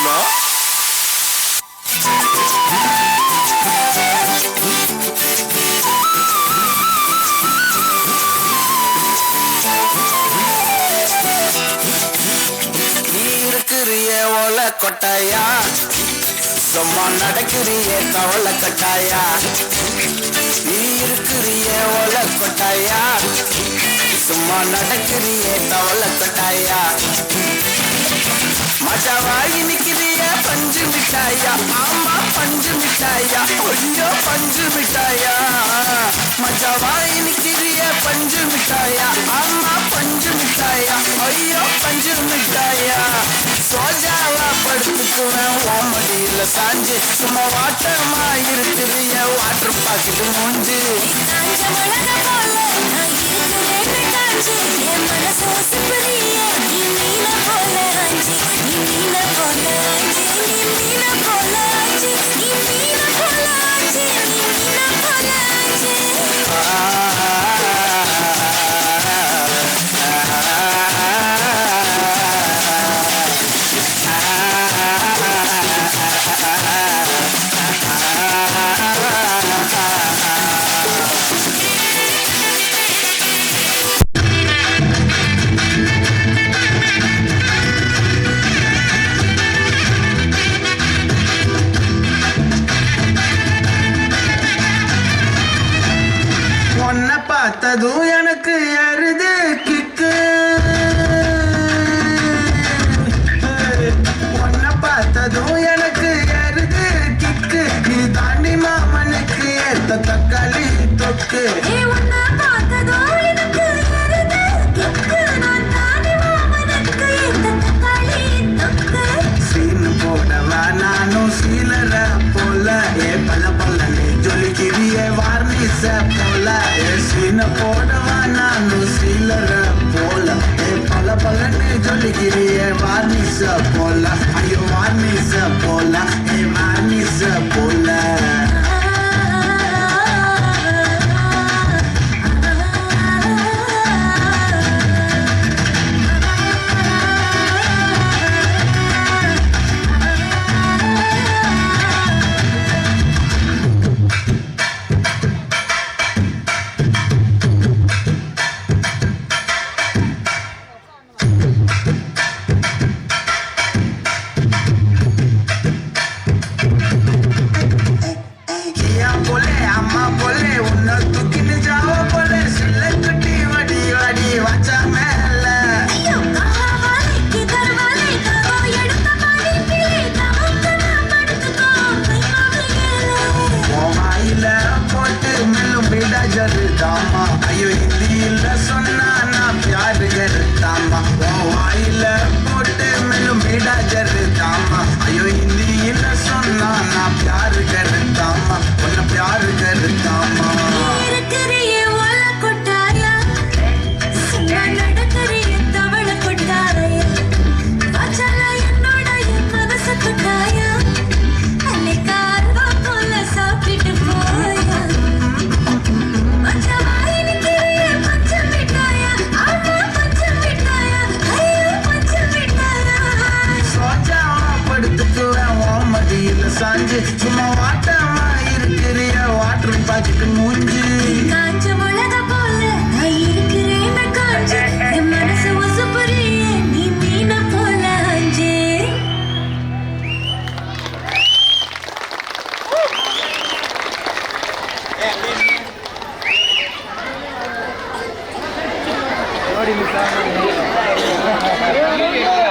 தெரியுமா? நீ இருக்கிறிய ஓல கொட்டாயா, சும்மா நடக்கிறிய கவலை கட்டாயா. நீ இருக்கிறிய ஓல கொட்டாயா, சும்மா நடக்கிறிய கவலை கட்டாயா. மஜாவாகி நிக்கிறிய பஞ்சு மிட்டாயா, ஆமா பஞ்சு மிட்டாயா, ஐயோ பஞ்சு மிட்டாயா. மஜாவாகி நிக்கிறிய பஞ்சு மிட்டாயா, ஆமா பஞ்சு மிட்டாயா, ஐயோ பஞ்சு மிட்டாயா. சோஜாவா படுத்துக்குவேன் ஓமடியில சாஞ்சு, சும்மா வாட்டமா இருக்கிறிய வாட்டர் பாக்கெட்டு மூஞ்சு. உன்னை பார்த்ததும் எனக்கு அறுது கிக்கு, உன்னை பார்த்ததும் எனக்கு அறுது கிக்கு. நீ தாண்டி மாமனுக்கு ஏத்த தக்காளி தொக்கு. சீனு போடவா நானும் சீலர போல, ஏ பல பல்லனே ஜொலிக்கிறிய வார்னிச போல. ஏ சீன போடவா நானும் சீலர போல, ஏ பல பல்லனே ஜொலிக்கிறிய வார்னிச போல. ஐயோ வார்னிச போல, ஏ வார்னிச போல. போலே அம்மா போலே உன்னை தூக்கின்னு ஜாவ போலே, சில்ல குட்டி வடி வடி வச்சா மேல. வாயில போட்டு மெல்லும் பீடா ஜருதாமா, ஐயோ ஹிந்தியில சொன்னா நான் பியாரு கருத்தாமா. வாயில போட்டு மெல்லும் பீடா ஜருதாமா, ஐயோ ஹிந்தியில சொன்னா நான் பியாரு கருத்தாமா, உன்னை பியாரு கருத்தாமா. சாஞ்சு சும்மா வாட்டமா இருக்கிறிய வாட்டர் பாக்கெட்டு மூஞ்சி. காஞ்ச மிளக போல இருக்கிறேன் காஞ்சு, என் மனசு ஒசுப்புறிய நீ மீன போல அஞ்சு. What do you